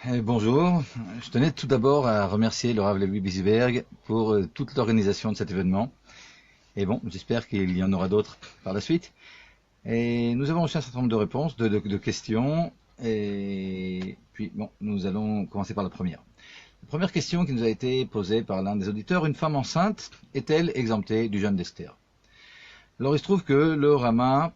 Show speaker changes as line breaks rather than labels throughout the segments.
Bonjour, je tenais tout d'abord à remercier le Rav Levi Bisberg pour toute l'organisation de cet événement. Et bon, j'espère qu'il y en aura d'autres par la suite. Et nous avons reçu un certain nombre de réponses, de questions. Et puis, bon, nous allons commencer par la première. La première question qui nous a été posée par l'un des auditeurs, une femme enceinte est-elle exemptée du jeûne d'Esther? Alors il se trouve que le Rama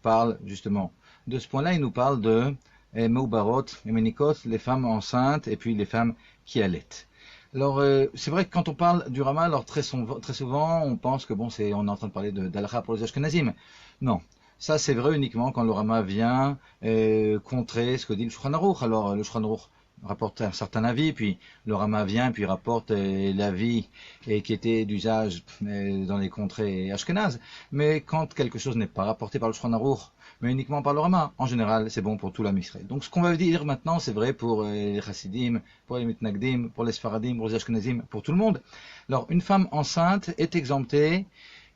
parle justement de ce point-là, il nous parle de Meubarot et Menikot, les femmes enceintes et puis les femmes qui allaitent. Alors c'est vrai que quand on parle du Rama, alors très souvent on pense que bon on est en train de parler d'Alcha pour les Ashkenazim. Non, ça c'est vrai uniquement quand le Rama vient contrer ce que dit le Shulchan Aruch. Alors le Shulchan Aruch rapporte un certain avis, puis le Rama vient, puis rapporte l'avis qui était d'usage dans les contrées ashkénazes. Mais quand quelque chose n'est pas rapporté par le Shulchan Aruch, mais uniquement par le Rama, en général, c'est bon pour tout l'Am Yisraël. Donc ce qu'on va dire maintenant, c'est vrai pour les Chassidim, pour les Mitnagdim, pour les Sfaradim, pour les Ashkenazim, pour tout le monde. Alors, une femme enceinte est exemptée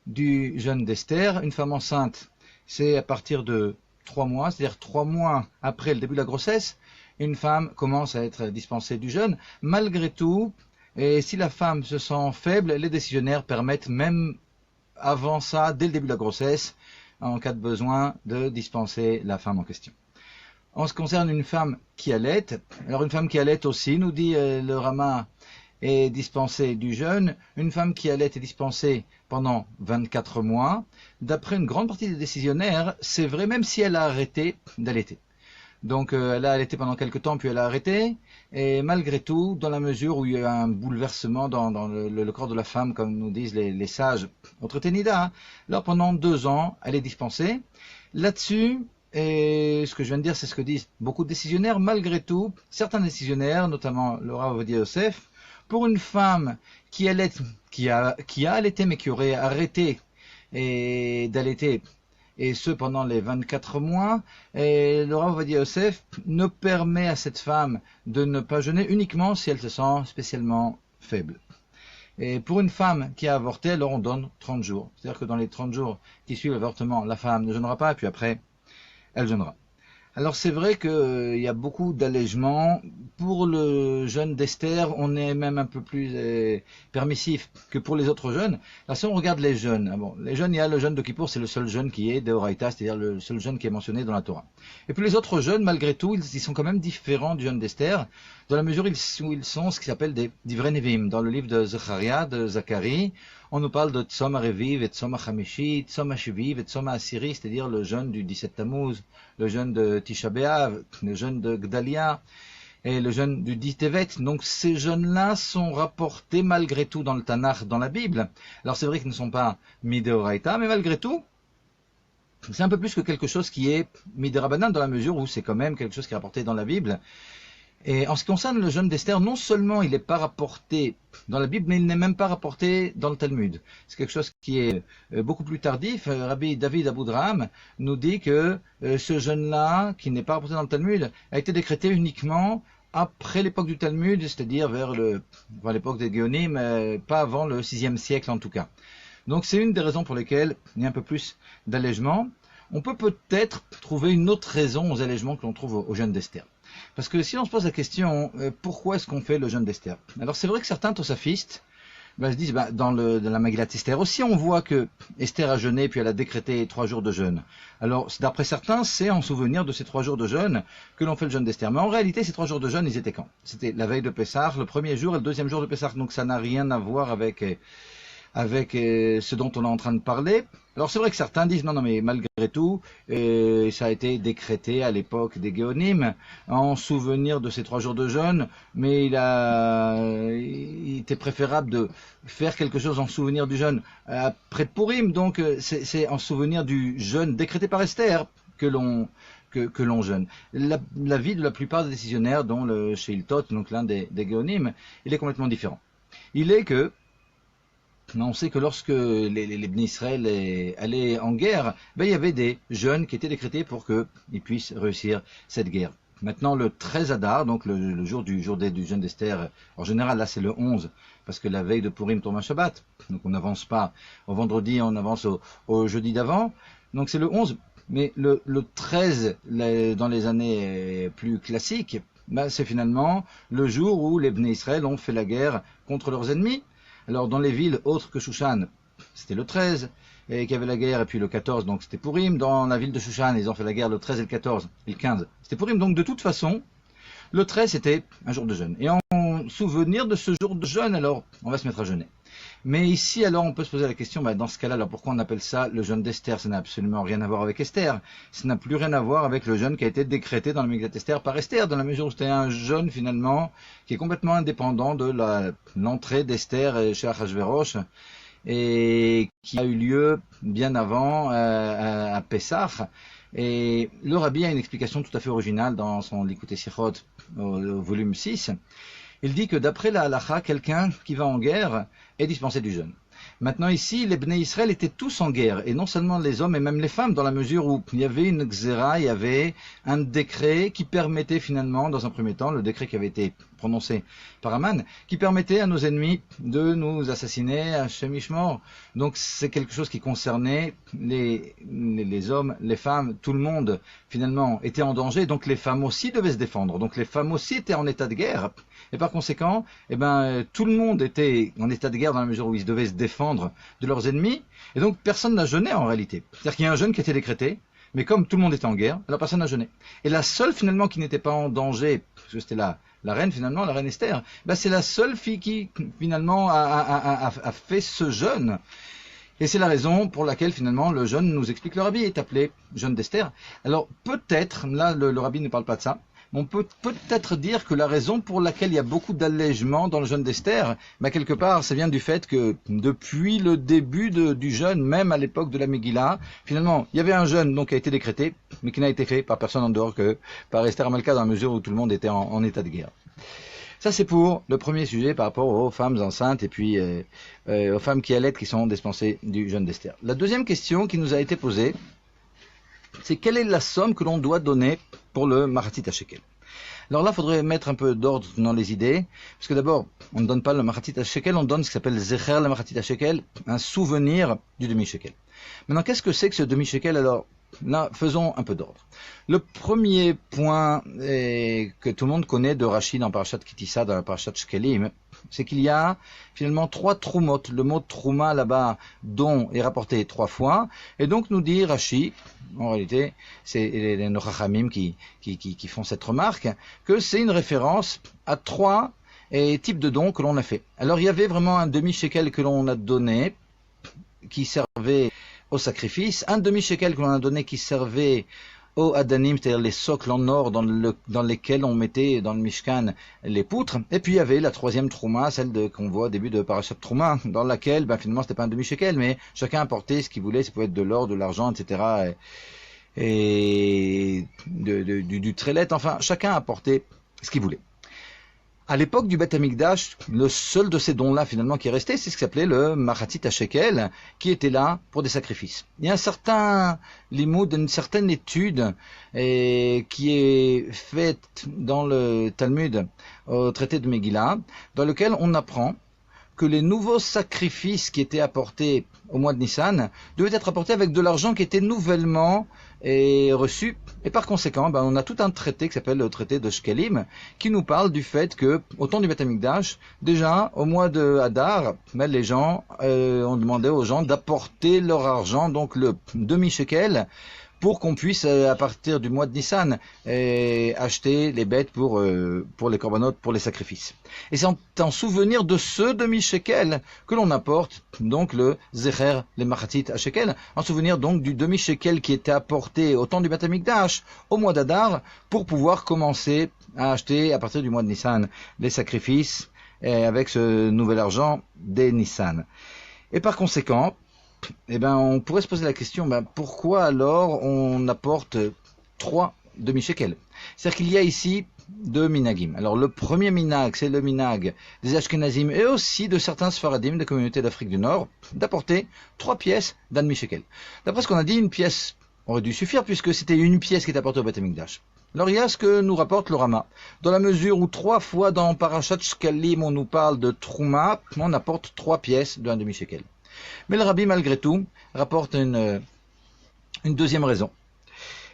du jeûne d'Esther. Une femme enceinte, c'est à partir de 3 mois, c'est-à-dire 3 mois après le début de la grossesse, une femme commence à être dispensée du jeûne. Malgré tout, et si la femme se sent faible, les décisionnaires permettent même avant ça, dès le début de la grossesse, en cas de besoin, de dispenser la femme en question. En ce qui concerne une femme qui allaite, alors une femme qui allaite aussi, nous dit le Rama, est dispensée du jeûne. Une femme qui allaite est dispensée pendant 24 mois. D'après une grande partie des décisionnaires, c'est vrai même si elle a arrêté d'allaiter. Donc elle a allaité pendant quelques temps, puis elle a arrêté. Et malgré tout, dans la mesure où il y a un bouleversement dans le corps de la femme, comme nous disent les sages, autre Ténida, alors pendant 2 ans, elle est dispensée. Là-dessus, et ce que je viens de dire, c'est ce que disent beaucoup de décisionnaires. Malgré tout, certains décisionnaires, notamment le Rav Ovadia Yosef, pour une femme qui a allaité, mais qui aurait arrêté d'allaiter, et ce pendant les 24 mois, et le Rav Ovadia Yosef ne permet à cette femme de ne pas jeûner uniquement si elle se sent spécialement faible. Et pour une femme qui a avorté, alors on donne 30 jours. C'est-à-dire que dans les 30 jours qui suivent l'avortement, la femme ne jeûnera pas, puis après, elle jeûnera. Alors c'est vrai qu'il y a beaucoup d'allègements. Pour le jeûne d'Esther, on est même un peu plus permissif que pour les autres jeûnes. Alors si on regarde les jeûnes, les jeûnes, il y a le jeûne de Kippour, c'est le seul jeûne qui est d'Oraïta, c'est-à-dire le seul jeûne qui est mentionné dans la Torah. Et puis les autres jeûnes, malgré tout, ils sont quand même différents du jeûne d'Esther, dans la mesure où ils sont ce qui s'appelle des Divrei Nevim. Dans le livre de Zecharia, de Zacharie, on nous parle de Tzom HaReviv et Tzom HaChamishi, Tzom HaShiviv et Tzom HaAsiri, c'est-à-dire le jeûne du 17 Tammuz, le jeûne de Tisha B'Av, le jeûne de Gdalia et le jeûne du 10 Tevet. Donc ces jeûnes-là sont rapportés malgré tout dans le Tanakh, dans la Bible. Alors c'est vrai qu'ils ne sont pas Mideoraita, mais malgré tout, c'est un peu plus que quelque chose qui est Miderabanan, dans la mesure où c'est quand même quelque chose qui est rapporté dans la Bible. Et en ce qui concerne le jeûne d'Esther, non seulement il n'est pas rapporté dans la Bible, mais il n'est même pas rapporté dans le Talmud. C'est quelque chose qui est beaucoup plus tardif. Rabbi David Aboudraham nous dit que ce jeûne-là, qui n'est pas rapporté dans le Talmud, a été décrété uniquement après l'époque du Talmud, c'est-à-dire vers l'époque des Géonim, pas avant le 6e siècle en tout cas. Donc c'est une des raisons pour lesquelles il y a un peu plus d'allègement. On peut peut-être trouver une autre raison aux allègements que l'on trouve au jeûne d'Esther. Parce que si on se pose la question, pourquoi est-ce qu'on fait le jeûne d'Esther? Alors c'est vrai que certains tosafistes se disent, dans la Megillat Esther aussi, on voit que Esther a jeûné, puis elle a décrété 3 jours de jeûne. Alors d'après certains, c'est en souvenir de ces 3 jours de jeûne que l'on fait le jeûne d'Esther. Mais en réalité, ces 3 jours de jeûne, ils étaient quand? C'était la veille de Pessah, le premier jour et le deuxième jour de Pessah. Donc ça n'a rien à voir avec ce dont on est en train de parler. Alors c'est vrai que certains disent non mais malgré tout ça a été décrété à l'époque des Géonim en souvenir de ces 3 jours de jeûne, mais il était préférable de faire quelque chose en souvenir du jeûne après Purim, donc c'est en souvenir du jeûne décrété par Esther que l'on jeûne. L'avis de la plupart des décisionnaires, dont le Sheiltot, donc l'un des Géonim, il est complètement différent. Il est que on sait que lorsque les Bnei Israël allaient en guerre, il y avait des jeûnes qui étaient décrétés pour qu'ils puissent réussir cette guerre. Maintenant, le 13 Adar, donc le jour du jeûne d'Esther, en général, là c'est le 11, parce que la veille de Purim tombe un Shabbat, donc on n'avance pas au vendredi, on avance au jeudi d'avant, donc c'est le 11. Mais le 13, dans les années plus classiques, c'est finalement le jour où les Bnei Israël ont fait la guerre contre leurs ennemis. Alors dans les villes autres que Shushan, c'était le 13, et qu'il y avait la guerre, et puis le 14, donc c'était Purim. Dans la ville de Shushan, ils ont fait la guerre le 13 et le 14, et le 15, c'était Purim. Donc de toute façon, le 13 c'était un jour de jeûne. Et en souvenir de ce jour de jeûne, alors on va se mettre à jeûner. Mais ici, alors, on peut se poser la question, dans ce cas-là, alors pourquoi on appelle ça le jeûne d'Esther? Ça n'a absolument rien à voir avec Esther. Ça n'a plus rien à voir avec le jeûne qui a été décrété dans le Megillat Esther par Esther, dans la mesure où c'était un jeûne, finalement, qui est complètement indépendant de l'entrée d'Esther chez Achashverosh, et qui a eu lieu bien avant, à Pessah. Et le Rabbi a une explication tout à fait originale dans son Likutei Sichot, au volume 6. Il dit que d'après la halacha, quelqu'un qui va en guerre est dispensé du jeûne. Maintenant ici, les Bnei Israël étaient tous en guerre, et non seulement les hommes, mais même les femmes, dans la mesure où il y avait une xéra, il y avait un décret qui permettait finalement, dans un premier temps, le décret qui avait été prononcé par Aman, qui permettait à nos ennemis de nous assassiner à Shemishmor. Donc c'est quelque chose qui concernait les hommes, les femmes, tout le monde finalement était en danger, donc les femmes aussi devaient se défendre. Donc les femmes aussi étaient en état de guerre, et par conséquent, tout le monde était en état de guerre dans la mesure où ils devaient se défendre de leurs ennemis, et donc personne n'a jeûné en réalité. C'est-à-dire qu'il y a un jeûne qui a été décrété, mais comme tout le monde était en guerre, alors personne n'a jeûné. Et la seule finalement qui n'était pas en danger, parce que c'était la reine finalement, la reine Esther, c'est la seule fille qui finalement a fait ce jeûne. Et c'est la raison pour laquelle finalement le jeûne, nous explique le Rabbi, est appelé jeûne d'Esther. Alors peut-être, là le Rabbi ne parle pas de ça, on peut peut-être dire que la raison pour laquelle il y a beaucoup d'allègements dans le jeûne d'Esther, quelque part, ça vient du fait que depuis le début du jeûne, même à l'époque de la Megillah, finalement, il y avait un jeûne donc qui a été décrété, mais qui n'a été fait par personne en dehors que par Esther Amalka, dans la mesure où tout le monde était en état de guerre. Ça, c'est pour le premier sujet par rapport aux femmes enceintes et puis aux femmes qui allaitent qui sont dispensées du jeûne d'Esther. La deuxième question qui nous a été posée, c'est quelle est la somme que l'on doit donner pour le Machatzit HaShekel. Alors là, il faudrait mettre un peu d'ordre dans les idées, parce que d'abord, on ne donne pas le Machatzit HaShekel, on donne ce qui s'appelle Zecher le Machatzit HaShekel, un souvenir du demi-shekel. Maintenant, qu'est-ce que c'est que ce demi-shekel? Alors, là, faisons un peu d'ordre. Le premier point que tout le monde connaît de Rashi dans Parashat Kitissa, dans la Parashat Shkelim, c'est qu'il y a finalement 3 troumot. Le mot trouma là-bas, don, est rapporté 3 fois. Et donc nous dit Rashi, en réalité, c'est les Chachamim qui font cette remarque, que c'est une référence à 3 types de dons que l'on a fait. Alors il y avait vraiment un demi-shekel que l'on a donné, qui servait au sacrifice, un demi-shekel que l'on a donné qui servait aux Adanim, c'est-à-dire les socles en or dans lesquels on mettait dans le Mishkan les poutres, et puis il y avait la 3e trouma, celle qu'on voit au début de Parashat Trouma, dans laquelle finalement c'était pas un demi-shekel, mais chacun apportait ce qu'il voulait, ça pouvait être de l'or, de l'argent, etc., et du trélet, enfin chacun apportait ce qu'il voulait. À l'époque du Beth Amikdash, le seul de ces dons-là finalement qui est resté, c'est ce qui s'appelait le Machatzit HaShekel, qui était là pour des sacrifices. Il y a un certain limoud, une certaine étude qui est faite dans le Talmud au traité de Megillah, dans lequel on apprend que les nouveaux sacrifices qui étaient apportés au mois de Nissan devaient être apportés avec de l'argent qui était nouvellement reçu. Et par conséquent, on a tout un traité qui s'appelle le traité de Shkelim, qui nous parle du fait que, au temps du Beth Amikdash, déjà, au mois de Hadar, les gens ont demandé aux gens d'apporter leur argent, donc le demi-shekel, pour qu'on puisse, à partir du mois de Nissan, acheter les bêtes pour les korbanot, pour les sacrifices. Et c'est en souvenir de ce demi-shekel que l'on apporte donc le Zecher, les Machatzit HaShekel, en souvenir donc du demi-shekel qui était apporté au temps du Beth Amikdash, au mois d'Adar, pour pouvoir commencer à acheter, à partir du mois de Nissan, les sacrifices, avec ce nouvel argent des Nissan. Et par conséquent, on pourrait se poser la question, pourquoi alors on apporte 3 demi-shekels? C'est-à-dire qu'il y a ici 2 minagim. Alors le premier minag, c'est le minag des Ashkenazim et aussi de certains Sfaradim des communautés d'Afrique du Nord, d'apporter 3 pièces d'un demi-shekel. D'après ce qu'on a dit, une pièce aurait dû suffire puisque c'était une pièce qui est apportée au Beth Amikdash. Alors il y a ce que nous rapporte le Rama. Dans la mesure où 3 fois dans Parashat Shkalim on nous parle de Trouma, on apporte 3 pièces d'un demi-shekel. Mais le Rabbi, malgré tout, rapporte une deuxième raison.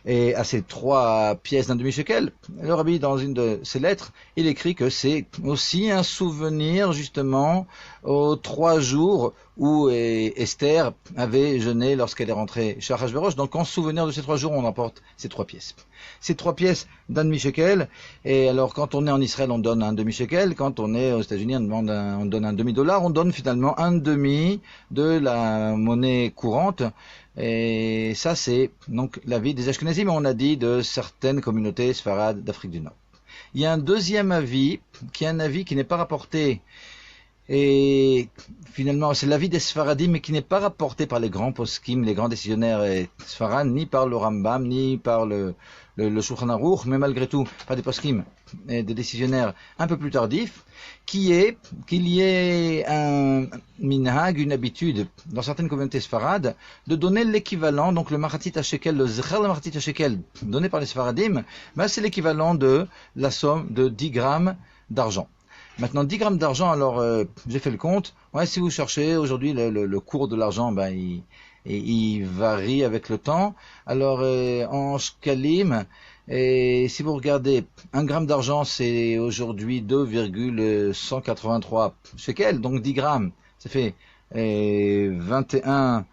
et à ces 3 pièces d'un demi-shekel, le rabbi, dans une de ses lettres, il écrit que c'est aussi un souvenir, justement, aux 3 jours où Esther avait jeûné lorsqu'elle est rentrée chez Achashverosh. Donc, en souvenir de ces 3 jours, on apporte ces 3 pièces. Ces 3 pièces d'un demi-shekel, et alors, quand on est en Israël, on donne un demi-shekel, quand on est aux États-Unis, on donne un demi-dollar, on donne finalement un demi de la monnaie courante. Et ça, c'est donc l'avis des Ashkenazim, on a dit, de certaines communautés sfarades d'Afrique du Nord. Il y a un deuxième avis, qui est un avis qui n'est pas rapporté, et finalement, c'est l'avis des Sfaradim, mais qui n'est pas rapporté par les grands poskim, les grands décisionnaires sfarades, ni par le Rambam, ni par le Shulchan Aruch, mais malgré tout, par des poskim et des décisionnaires un peu plus tardifs, qui est qu'il y ait un minhag, une habitude, dans certaines communautés sfarades, de donner l'équivalent, donc le maratit shekel, le zechar le maratit shekel, donné par les Sfaradim, ben c'est l'équivalent de la somme de 10 grammes d'argent. Maintenant, 10 grammes d'argent, alors j'ai fait le compte. Ouais, si vous cherchez, aujourd'hui, le cours de l'argent, ben, il varie avec le temps. Alors, en shkalim, et si vous regardez, 1 gramme d'argent, c'est aujourd'hui 2,183 shekels, donc 10 grammes, ça fait 21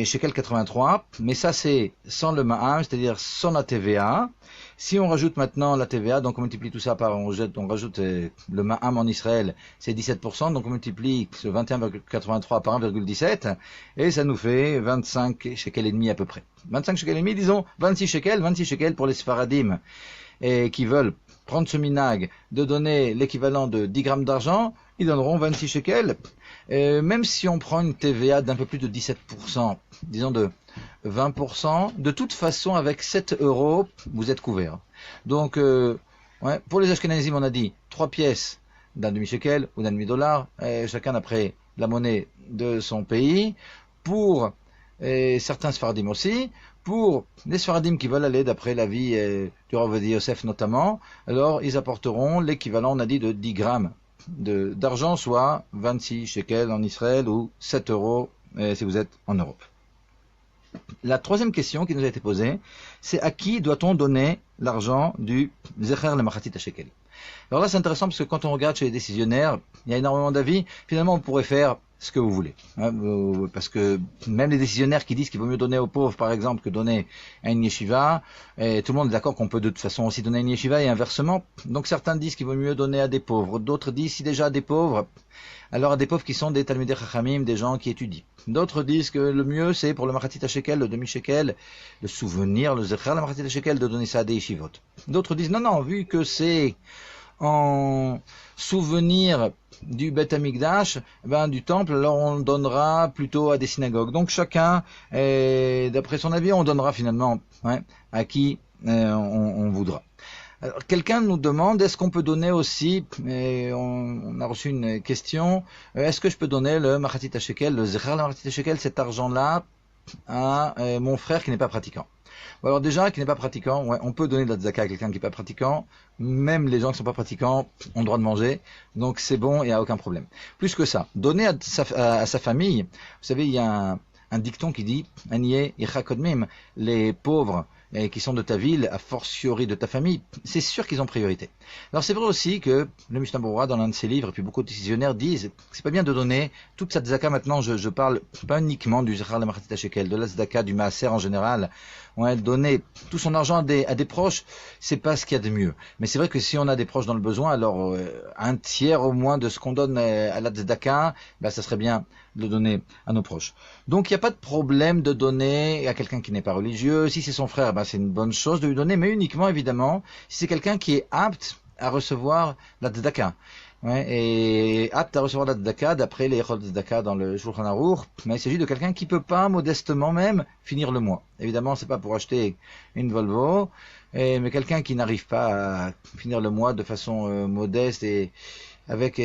shekel 83, mais ça c'est sans le ma'am, c'est-à-dire sans la TVA. Si on rajoute maintenant la TVA, donc on multiplie tout ça par, on rajoute le ma'am en Israël, c'est 17%, donc on multiplie ce 21,83 par 1,17, et ça nous fait 25 shekels et demi à peu près. 25 shekels et demi, disons 26 shekels pour les Sfaradim, et qui veulent prendre ce minag de donner l'équivalent de 10 grammes d'argent, ils donneront 26 shekels. Même si on prend une TVA d'un peu plus de 17%, disons de 20%, de toute façon, avec 7 euros, vous êtes couvert. Donc, ouais, pour les Ashkenazim, on a dit 3 pièces d'un demi-shekel ou d'un demi-dollar, chacun d'après la monnaie de son pays. Pour certains Sfaradim aussi, pour les Sfaradim qui veulent aller d'après l'avis du Rav Ovadia Yosef notamment, alors ils apporteront l'équivalent, on a dit, de 10 grammes d'argent, soit 26 shekels en Israël ou 7 euros si vous êtes en Europe. La troisième question qui nous a été posée, c'est à qui doit-on donner l'argent du Zecher le Machatit HaShekel? Alors là, c'est intéressant parce que quand on regarde chez les décisionnaires, il y a énormément d'avis. Finalement, on pourrait faire ce que vous voulez. Parce que même les décisionnaires qui disent qu'il vaut mieux donner aux pauvres, par exemple, que donner à une yeshiva, et tout le monde est d'accord qu'on peut de toute façon aussi donner à une yeshiva et inversement. Donc certains disent qu'il vaut mieux donner à des pauvres. D'autres disent si déjà à des pauvres, alors à des pauvres qui sont des Talmidei Chachamim, des gens qui étudient. D'autres disent que le mieux c'est pour le Machatit HaShekel, le demi-shekel, le souvenir, le Zecher, le Machatit HaShekel, de donner ça à des yeshivot. D'autres disent non, vu que c'est en souvenir du Beth Amikdash, du temple, alors on donnera plutôt à des synagogues. Donc chacun, d'après son avis, on donnera finalement à qui on voudra. Alors, quelqu'un nous demande, est-ce qu'on peut donner aussi, et on a reçu une question, est-ce que je peux donner le Machatit HaShekel, le Zecher le Machatit HaShekel, cet argent-là, à mon frère qui n'est pas pratiquant? Alors déjà, qui n'est pas pratiquant, ouais, on peut donner de la tzedaka à quelqu'un qui n'est pas pratiquant. Même les gens qui ne sont pas pratiquants ont le droit de manger. Donc c'est bon, il n'y a aucun problème. Plus que ça, donner à sa famille. Vous savez, il y a un dicton qui dit « Aniye yichakodmim » les pauvres qui sont de ta ville, a fortiori de ta famille, c'est sûr qu'ils ont priorité. Alors c'est vrai aussi que le Mishnah Berurah, dans l'un de ses livres, et puis beaucoup de décisionnaires disent que c'est pas bien de donner toute sa tzedaka. Maintenant, je parle pas uniquement du Zecher le Machatit HaShekel, de la tzedaka, du maaser en général. Ouais, donner tout son argent à des proches, c'est pas ce qu'il y a de mieux. Mais c'est vrai que si on a des proches dans le besoin, alors un tiers au moins de ce qu'on donne à la tzedaka, ça serait bien de le donner à nos proches. Donc il n'y a pas de problème de donner à quelqu'un qui n'est pas religieux. Si c'est son frère, c'est une bonne chose de lui donner, mais uniquement évidemment si c'est quelqu'un qui est apte à recevoir la tzedaka. Ouais, et apte à recevoir la tzedaka d'après les Echot tzedaka dans le Shulchan Aruch, mais il s'agit de quelqu'un qui peut pas modestement même finir le mois. Évidemment, c'est pas pour acheter une Volvo, mais quelqu'un qui n'arrive pas à finir le mois de façon modeste et avec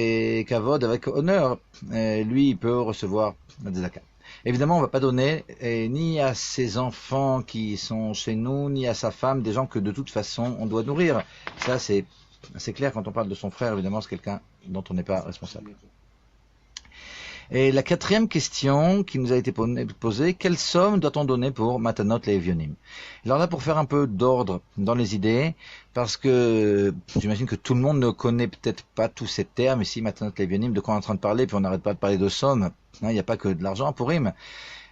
kavod, avec honneur, lui il peut recevoir la tzedaka. Évidemment, on ne va pas donner ni à ses enfants qui sont chez nous, ni à sa femme, des gens que de toute façon on doit nourrir. Ça c'est clair. Quand on parle de son frère, évidemment, c'est quelqu'un dont on n'est pas responsable. Et la quatrième question qui nous a été posée, quelle somme doit-on donner pour Matanot Le'Evionim? Alors là, pour faire un peu d'ordre dans les idées, parce que j'imagine que tout le monde ne connaît peut-être pas tous ces termes, ici Matanot Le'Evionim, de quoi on est en train de parler, puis on n'arrête pas de parler de sommes, il n'y a pas que de l'argent pour Purim.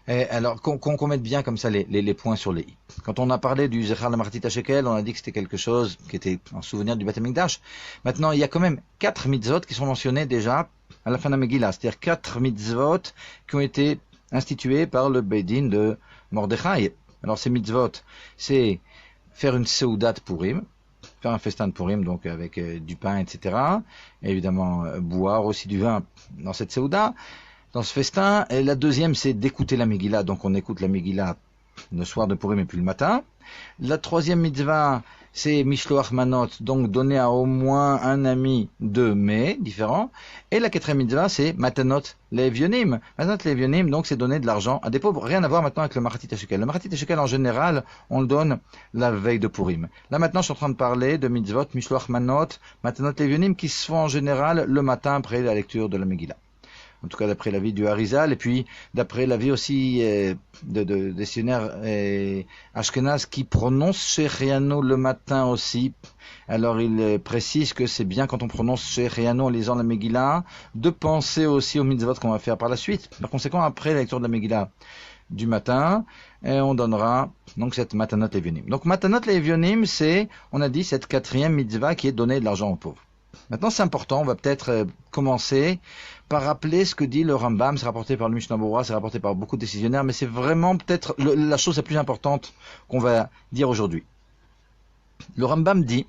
Alors qu'on mette bien comme ça les points sur les i. Quand on a parlé du Zechar Lamartit Shekel, on a dit que c'était quelque chose qui était en souvenir du Beth Amikdash. Maintenant, il y a quand même 4 mitzvot qui sont mentionnés déjà à la fin de la Megillah, c'est-à-dire 4 mitzvot qui ont été institués par le Beidin de Mordechai. Alors ces mitzvot, c'est faire une seudat Purim, faire un festin de Purim, donc avec du pain, etc. Et évidemment, boire aussi du vin dans cette seuda. Dans ce festin, et la deuxième, c'est d'écouter la Megillah. Donc on écoute la Megillah le soir de Purim et puis le matin. La troisième mitzvah, c'est Mishloach Manot, donc donner à au moins un ami de mets différents. Et la quatrième mitzvah, c'est Matanot Le'Evionim. Matanot Le'Evionim, donc c'est donner de l'argent à des pauvres. Rien à voir maintenant avec le Maratit Shekel. Le Maratit Shekel, en général, on le donne la veille de Purim. Là maintenant, je suis en train de parler de mitzvot, Mishloach Manot, Matanot Le'Evionim, qui se font en général le matin après la lecture de la Megillah. En tout cas d'après l'avis du Harizal, et puis d'après l'avis aussi des décisionnaires Ashkenaz qui prononcent Shechianu le matin aussi. Alors il précise que c'est bien quand on prononce Shechianu en lisant la Megillah, de penser aussi aux mitzvot qu'on va faire par la suite. Par conséquent, après la lecture de la Megillah du matin, on donnera donc cette Matanot Le'Evionim. Donc Matanot Le'Evionim, c'est, on a dit, cette quatrième mitzvah qui est donner de l'argent aux pauvres. Maintenant, c'est important, on va peut-être commencer par rappeler ce que dit le Rambam, c'est rapporté par le Mishnah Berurah, c'est rapporté par beaucoup de décisionnaires, mais c'est vraiment peut-être la chose la plus importante qu'on va dire aujourd'hui. Le Rambam dit,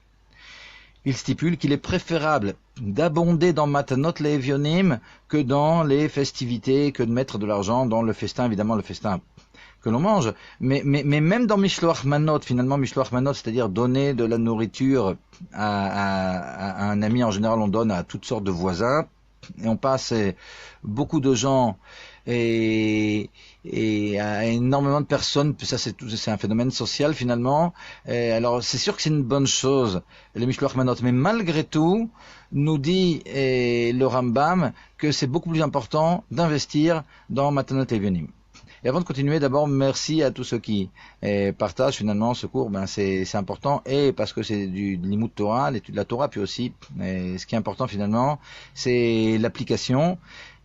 il stipule qu'il est préférable d'abonder dans Matanot Le'Evionim que dans les festivités, que de mettre de l'argent dans le festin, évidemment le festin que l'on mange, mais même dans Mishloach Manot, finalement Mishloach Manot, c'est-à-dire donner de la nourriture à un ami, en général on donne à toutes sortes de voisins, et on passe beaucoup de gens et à énormément de personnes, ça c'est un phénomène social finalement. Alors c'est sûr que c'est une bonne chose, le Mishloach Manot, mais malgré tout, nous dit le Rambam que c'est beaucoup plus important d'investir dans Matanot Le'Evionim. Et avant de continuer, d'abord, merci à tous ceux qui partagent finalement ce cours. C'est important, et parce que c'est du Limud Torah, l'étude de la Torah, puis aussi, ce qui est important finalement, c'est l'application.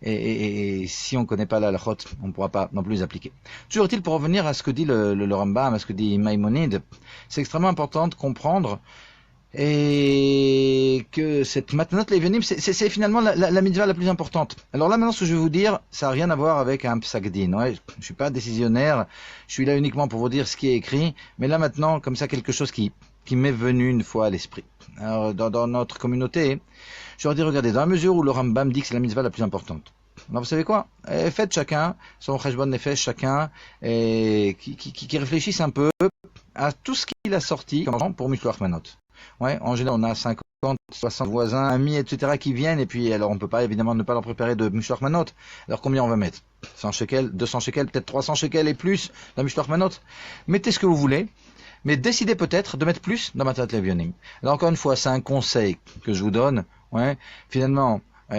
Et si on ne connaît pas la halachot, on ne pourra pas non plus les appliquer. Toujours est-il, pour revenir à ce que dit le Rambam, à ce que dit Maïmonide, c'est extrêmement important de comprendre et que cette Matanot Le'Evionim, c'est finalement la mitzvah la plus importante. Alors là, maintenant, ce que je vais vous dire, ça n'a rien à voir avec un psak din. Ouais, je suis pas décisionnaire, je suis là uniquement pour vous dire ce qui est écrit, mais là maintenant, comme ça, quelque chose qui m'est venu une fois à l'esprit. Alors, dans notre communauté, je leur dis, regardez, dans la mesure où le Rambam dit que c'est la mitzvah la plus importante, alors vous savez quoi, faites chacun son cheshbon nefesh, chacun qui réfléchisse un peu à tout ce qu'il a sorti comme argent pour Mishloach Manot. Ouais, en général, on a 50, 60 voisins, amis, etc. qui viennent, et puis alors on peut pas évidemment ne pas leur préparer de Mishloach Manot. Alors combien on va mettre? 100 shekels, 200 shekels, peut-être 300 shekels et plus dans Mishloach Manot. Mettez ce que vous voulez, mais décidez peut-être de mettre plus dans Matanot Le'Evionim. Alors encore une fois, c'est un conseil que je vous donne. Ouais, finalement, vous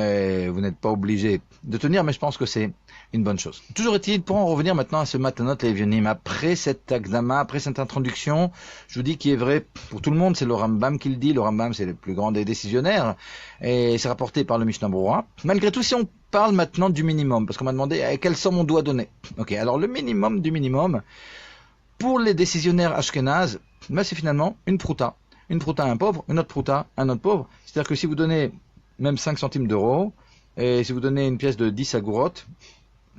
n'êtes pas obligé de tenir, mais je pense que c'est une bonne chose. Toujours est-il, pour en revenir maintenant à ce Matanot Le'Evionim, après cette akdama, après cette introduction, je vous dis qu'il est vrai pour tout le monde, c'est le Rambam qui le dit. Le Rambam, c'est le plus grand des décisionnaires, et c'est rapporté par le Mishnah Berurah. Malgré tout, si on parle maintenant du minimum, parce qu'on m'a demandé quelle somme on doit donner. Ok, alors le minimum du minimum, pour les décisionnaires ashkénazes, c'est finalement une prouta. Une prouta à un pauvre, une autre prouta à un autre pauvre. C'est-à-dire que si vous donnez même 5 centimes d'euros, et si vous donnez une pièce de 10 agourotes,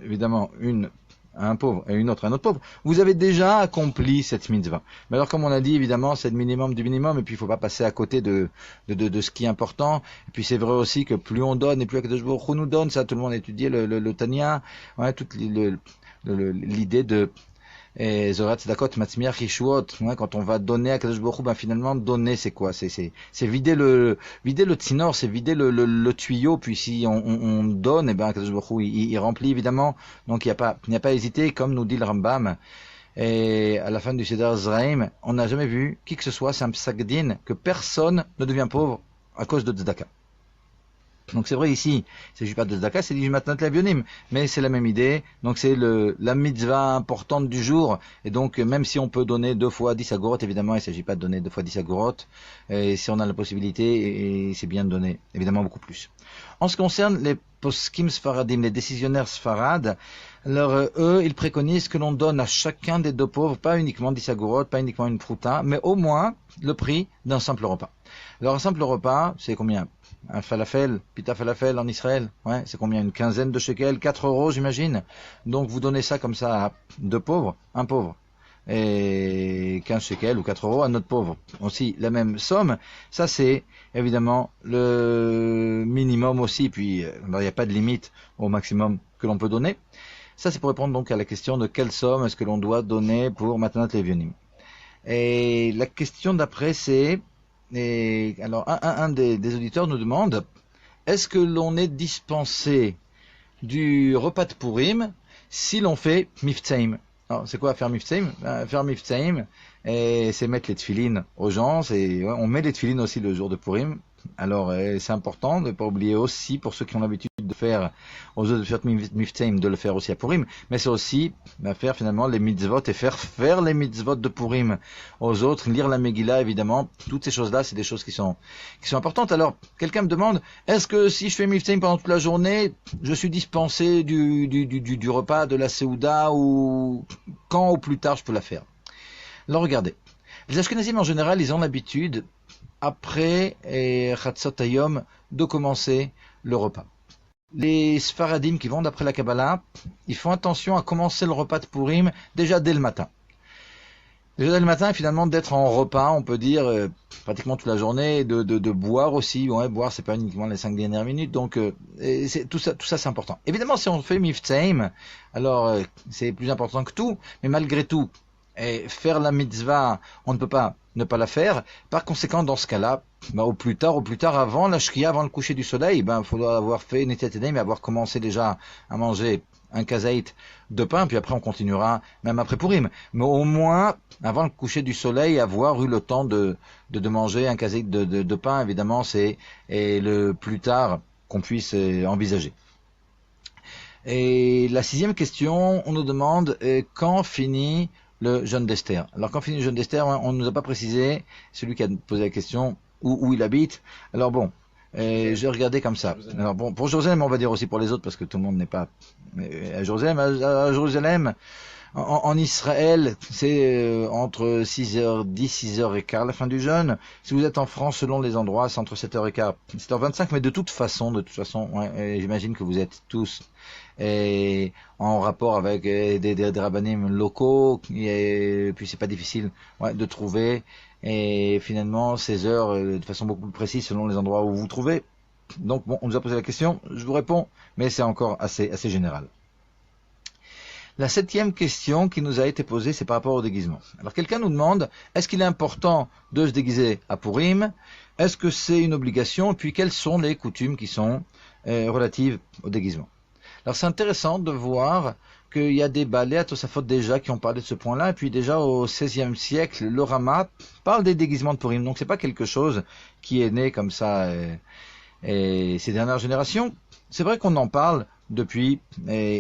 évidemment une à un pauvre et une autre à un autre pauvre, vous avez déjà accompli cette mitzvah. Mais alors comme on a dit, évidemment, c'est le minimum du minimum, et puis il ne faut pas passer à côté de ce qui est important. Et puis c'est vrai aussi que plus on donne, et plus Akadosh Baruch Hu nous donne, ça tout le monde a étudié le Tanya, ouais, toute l'idée de Zorat Tzedakot Matzmiach Yeshuot, quand on va donner à Kadosh Baruch Hu, finalement donner c'est quoi? C'est vider le tzinor, c'est vider le tuyau, puis si on donne, Kadosh Baruch Hu il remplit évidemment. Donc il n'y a pas hésité, comme nous dit le Rambam. Et à la fin du Seder Zraim, on n'a jamais vu qui que ce soit, c'est un psak din, que personne ne devient pauvre à cause de tzedaka. Donc c'est vrai ici, il ne s'agit pas de tzedaka, c'est du matanat l'avionim, mais c'est la même idée. Donc c'est la mitzvah importante du jour. Et donc même si on peut donner 2 fois 10 agorot, évidemment il ne s'agit pas de donner 2 fois 10 agorot. Et si on a la possibilité, et c'est bien de donner évidemment beaucoup plus. En ce qui concerne les poskim sfaradim, les décisionnaires sfarad, alors eux, ils préconisent que l'on donne à chacun des 2 pauvres, pas uniquement 10 agorot, pas uniquement une prouta, mais au moins le prix d'un simple repas. Alors un simple repas, c'est combien? Un falafel, pita falafel en Israël, ouais, c'est combien? Une quinzaine de shekels, 4 euros j'imagine. Donc vous donnez ça comme ça à 2 pauvres, un pauvre, et 15 shekels ou 4 euros à notre pauvre. Aussi la même somme, ça c'est évidemment le minimum aussi, puis il n'y a pas de limite au maximum que l'on peut donner. Ça c'est pour répondre donc à la question de quelle somme est-ce que l'on doit donner pour Matanat Levionim. Et la question d'après c'est... Et alors, un des auditeurs nous demande, est-ce que l'on est dispensé du repas de Purim si l'on fait Miftaim? Alors, c'est quoi faire Miftaim? Faire Miftaim, c'est mettre les tefilines aux gens, on met les tefilines aussi le jour de Purim. Alors, c'est important de ne pas oublier aussi, pour ceux qui ont l'habitude de faire aux autres Miftaim, de le faire aussi à Purim, mais c'est aussi faire finalement les mitzvot et faire les mitzvot de Purim aux autres, lire la Megillah évidemment, toutes ces choses-là, c'est des choses qui sont importantes. Alors, quelqu'un me demande, est-ce que si je fais Miftaim pendant toute la journée, je suis dispensé du repas, de la Seouda, ou quand au plus tard je peux la faire? Alors regardez, les Ashkenazim en général, ils ont l'habitude après Chatzot Hayom de commencer le repas. Les Sfaradim qui vont d'après la Kabbalah, ils font attention à commencer le repas de Purim déjà dès le matin. Déjà dès le matin, finalement, d'être en repas, on peut dire, pratiquement toute la journée, de boire aussi. Ouais, boire, c'est pas uniquement les 5 dernières minutes, donc tout ça c'est important. Évidemment, si on fait Miftaim, alors c'est plus important que tout, mais malgré tout, faire la mitzvah, on ne peut pas ne pas la faire. Par conséquent, dans ce cas-là, au plus tard, avant la shkia, avant le coucher du soleil, il faudra avoir fait Netet Edaim et avoir commencé déjà à manger un kazaït de pain, puis après on continuera même après Purim. Mais au moins, avant le coucher du soleil, avoir eu le temps de manger un kazaït de pain, évidemment, c'est le plus tard qu'on puisse envisager. Et la 6e question, on nous demande quand finit le jeûne d'Esther. Alors quand finit le jeûne d'Esther, on ne nous a pas précisé, celui qui a posé la question, où il habite. Alors bon, j'ai regardé comme ça. Alors bon, pour Jérusalem, on va dire aussi pour les autres, parce que tout le monde n'est pas à Jérusalem. À Jérusalem, en Israël, c'est entre 6h10, 6h15 la fin du jeûne. Si vous êtes en France, selon les endroits, c'est entre 7h15 et 7h25. Mais de toute façon, j'imagine que vous êtes tous en rapport avec des rabbanim locaux, et puis c'est pas difficile de trouver, et finalement ces heures de façon beaucoup plus précise selon les endroits où vous vous trouvez. Donc bon, on nous a posé la question, je vous réponds, mais c'est encore assez général. La 7e question qui nous a été posée, c'est par rapport au déguisement. Alors quelqu'un nous demande, est-ce qu'il est important de se déguiser à Purim? Est-ce que c'est une obligation? Et puis quelles sont les coutumes qui sont relatives au déguisement? Alors c'est intéressant de voir qu'il y a des balais à Tosafot déjà qui ont parlé de ce point-là, et puis déjà au XVIe siècle, le Rama parle des déguisements de Purim. Donc c'est pas quelque chose qui est né comme ça ces dernières générations. C'est vrai qu'on en parle depuis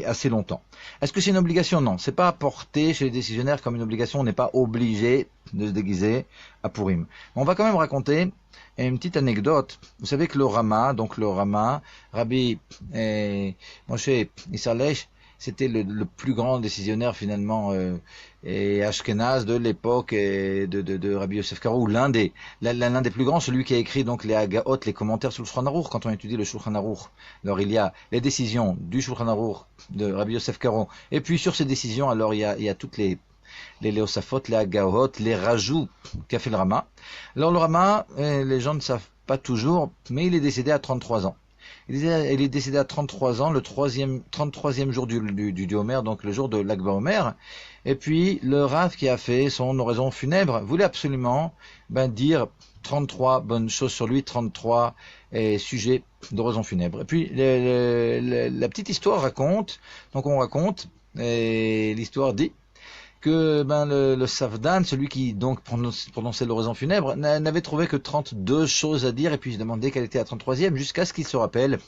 assez longtemps. Est-ce que c'est une obligation? Non, c'est pas apporté chez les décisionnaires comme une obligation. On n'est pas obligé de se déguiser à Purim. On va quand même raconter une petite anecdote. Vous savez que le Rama, Rabbi Moshe Isserlech, c'était le plus grand décisionnaire finalement et Ashkenaz de l'époque de Rabbi Yosef Karo, l'un des plus grands, celui qui a écrit donc les Hagaot, les commentaires sur le Shulchan Aruch. Quand on étudie le Shulchan Aruch, alors il y a les décisions du Shulchan Aruch de Rabbi Yosef Karo, et puis sur ces décisions, alors il y a toutes les Léosafot, les Hagaot, les rajouts qu'a fait le Rama. Alors le Rama, les gens ne savent pas toujours, mais il est décédé à 33 ans. Il est décédé à 33 ans, le 33e jour du Homer, donc le jour de l'Ag BaOmer. Et puis, le Rav qui a fait son oraison funèbre voulait absolument dire 33 bonnes choses sur lui, 33 sujets d'oraison funèbre. Et puis, la petite histoire raconte, l'histoire dit que le Safdan, celui qui donc prononçait l'oraison funèbre, n'avait trouvé que 32 choses à dire, et puis il se demandait quelle était la 33e, jusqu'à ce qu'il se rappelle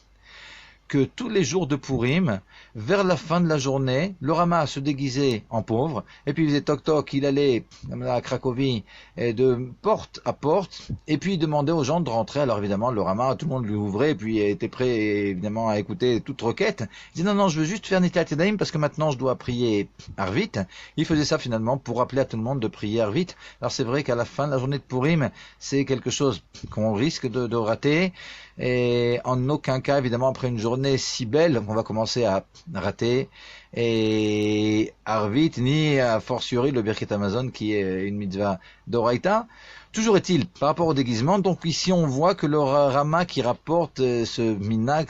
que tous les jours de Purim, vers la fin de la journée, le Rama se déguisait en pauvre, et puis il faisait toc-toc, il allait à Cracovie de porte à porte, et puis il demandait aux gens de rentrer. Alors évidemment, le Rama, tout le monde lui ouvrait, et puis il était prêt évidemment à écouter toute requête. Il disait non, je veux juste faire Nitilat Yadayim parce que maintenant je dois prier Arvit. Il faisait ça finalement pour rappeler à tout le monde de prier Arvit. Alors c'est vrai qu'à la fin de la journée de Purim, c'est quelque chose qu'on risque de rater, et en aucun cas, évidemment, après une journée si belle, on va commencer à rater, et Arvit, ni a fortiori le Birkat Amazon, qui est une mitzvah d'Oraita. Toujours est-il, par rapport au déguisement, donc ici on voit que le Rama qui rapporte ce minag,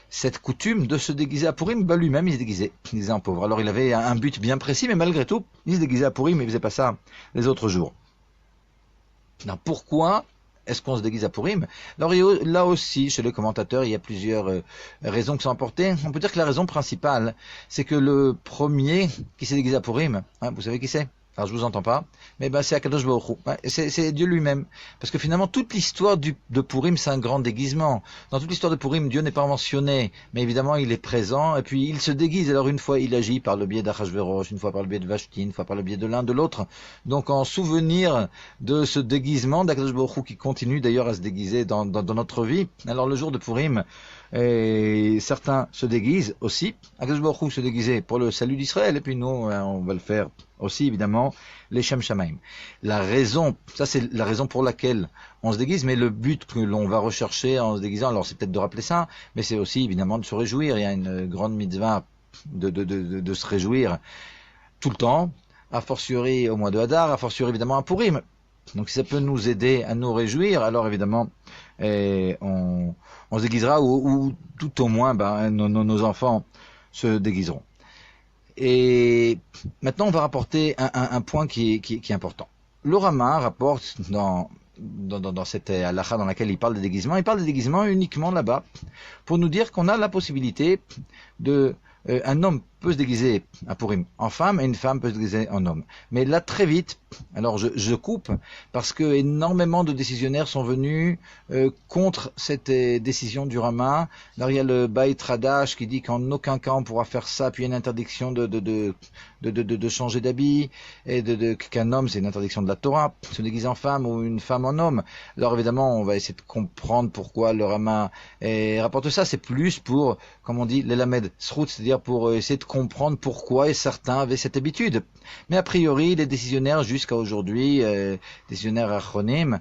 cette coutume de se déguiser à Purim, lui-même il se déguisait en pauvre. Alors il avait un but bien précis, mais malgré tout, il se déguisait à Purim, mais il faisait pas ça les autres jours. Alors pourquoi est-ce qu'on se déguise à Purim? Alors là aussi, chez les commentateurs, il y a plusieurs raisons qui sont apportées. On peut dire que la raison principale, c'est que le premier qui s'est déguisé à Purim, vous savez qui c'est? Alors je vous entends pas, mais c'est Akadosh Baruch Hu, c'est Dieu lui-même. Parce que finalement, toute l'histoire de Purim, c'est un grand déguisement. Dans toute l'histoire de Purim, Dieu n'est pas mentionné, mais évidemment, il est présent, et puis il se déguise. Alors une fois, il agit par le biais d'Achashverosh, une fois par le biais de Vashti, une fois par le biais de l'un, de l'autre. Donc en souvenir de ce déguisement d'Akadosh Baruch Hu, qui continue d'ailleurs à se déguiser dans notre vie. Alors le jour de Purim, et certains se déguisent aussi. Akadosh Baruch Hu se déguisait pour le salut d'Israël, et puis nous, on va le faire aussi évidemment les Shem Shamaim. La raison, ça c'est la raison pour laquelle on se déguise, mais le but que l'on va rechercher en se déguisant, alors c'est peut-être de rappeler ça, mais c'est aussi évidemment de se réjouir. Il y a une grande mitzvah de se réjouir tout le temps, a fortiori au mois de Hadar, a fortiori évidemment à Purim. Donc si ça peut nous aider à nous réjouir, alors évidemment on se déguisera, ou tout au moins nos enfants se déguiseront. Et maintenant, on va rapporter un point qui est important. Le Rama rapporte dans cette halakha dans laquelle il parle des déguisements, il parle des déguisements uniquement là-bas, pour nous dire qu'on a la possibilité de... un homme peut se déguiser à Purim en femme, et une femme peut se déguiser en homme. Mais là, très vite, alors je coupe, parce que énormément de décisionnaires sont venus contre cette décision du Rama. Alors il y a le Beit Radash qui dit qu'en aucun cas on pourra faire ça, puis il y a une interdiction de changer d'habit, et qu'un homme, c'est une interdiction de la Torah, se déguiser en femme ou une femme en homme. Alors évidemment, on va essayer de comprendre pourquoi le Rama rapporte ça. C'est plus pour, comme on dit, l'Elamed Srout, c'est-à-dire pour essayer de comprendre pourquoi certains avaient cette habitude. Mais a priori, les décisionnaires jusqu'à aujourd'hui, décisionnaires achronim,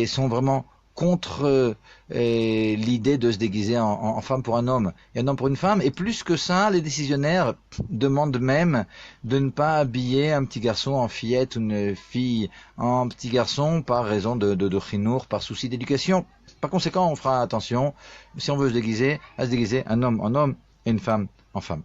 sont vraiment contre l'idée de se déguiser en femme pour un homme et un homme pour une femme. Et plus que ça, les décisionnaires demandent même de ne pas habiller un petit garçon en fillette ou une fille en petit garçon par raison de chinour, par souci d'éducation. Par conséquent, on fera attention, si on veut se déguiser, à se déguiser un homme en homme et une femme en femme.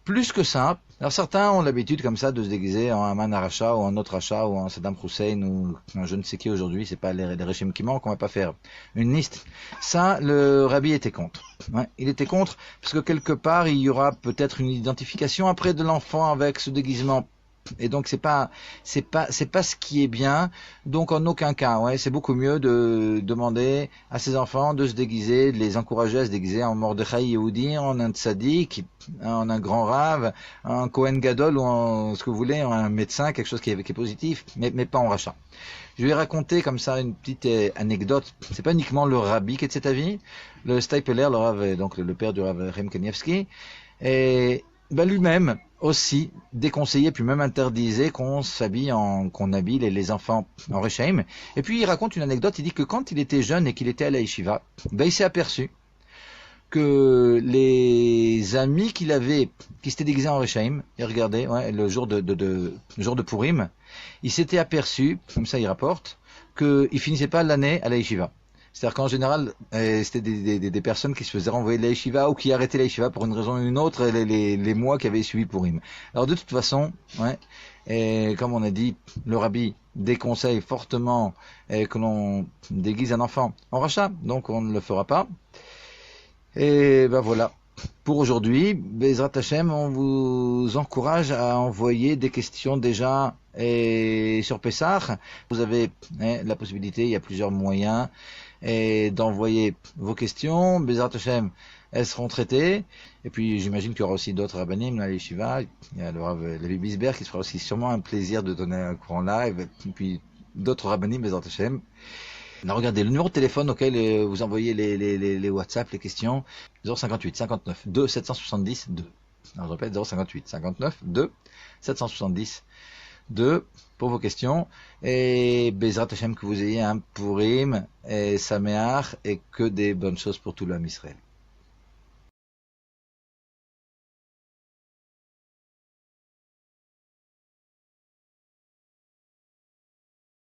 Plus que ça, alors certains ont l'habitude comme ça de se déguiser en Aman Aracha ou en autre Racha ou en Saddam Hussein ou en je ne sais qui aujourd'hui, c'est pas les régimes qui manquent, on va pas faire une liste. Ça, le Rabbi était contre. Ouais, il était contre parce que quelque part il y aura peut-être une identification après de l'enfant avec ce déguisement. Et donc c'est pas ce qui est bien. Donc en aucun cas, c'est beaucoup mieux de demander à ses enfants de se déguiser, de les encourager à se déguiser en Mordechai Yehudi, en un tzaddik, en un grand rave, en Kohen Gadol ou en ce que vous voulez, en un médecin, quelque chose qui est positif, mais pas en rachat. Je vais raconter comme ça une petite anecdote. C'est pas uniquement le Rabbi qui est de cet avis. Le Steipeler, le Rav, donc le père du Rav Rem Kanievski, et lui-même aussi déconseillé, puis même interdisé qu'on s'habille qu'on habille les enfants en Rechaim. Et puis il raconte une anecdote, il dit que quand il était jeune et qu'il était à la Yeshiva, il s'est aperçu que les amis qu'il avait, qui s'étaient déguisés en Rechaim, et regardez, le jour de Purim, il s'était aperçu, comme ça il rapporte, qu'ils finissaient pas l'année à la Yeshiva. C'est-à-dire qu'en général, c'était des personnes qui se faisaient renvoyer de la yeshiva ou qui arrêtaient la yeshiva pour une raison ou une autre les mois qui avaient suivi Purim. Alors de toute façon, et comme on a dit, le Rabbi déconseille fortement que l'on déguise un enfant en rachat, donc on ne le fera pas. Et voilà. pour aujourd'hui, Bezrat Hashem, on vous encourage à envoyer des questions déjà sur Pessah. Vous avez la possibilité, il y a plusieurs moyens d'envoyer vos questions. Bezrat Hashem, elles seront traitées. Et puis j'imagine qu'il y aura aussi d'autres rabbinim à l'Yeshiva. Il y a le Rav Levi Bisberg qui se fera aussi sûrement un plaisir de donner un cours en live. Et puis d'autres rabbinim, Bezrat Hashem. Alors regardez, le numéro de téléphone auquel vous envoyez les WhatsApp, les questions, 058 59 2 770 2. Alors je répète, 058 59 2 770 2 pour vos questions. Et Bezrat Hashem, que vous ayez un Purim et Sameach et que des bonnes choses pour tout l'homme Israël.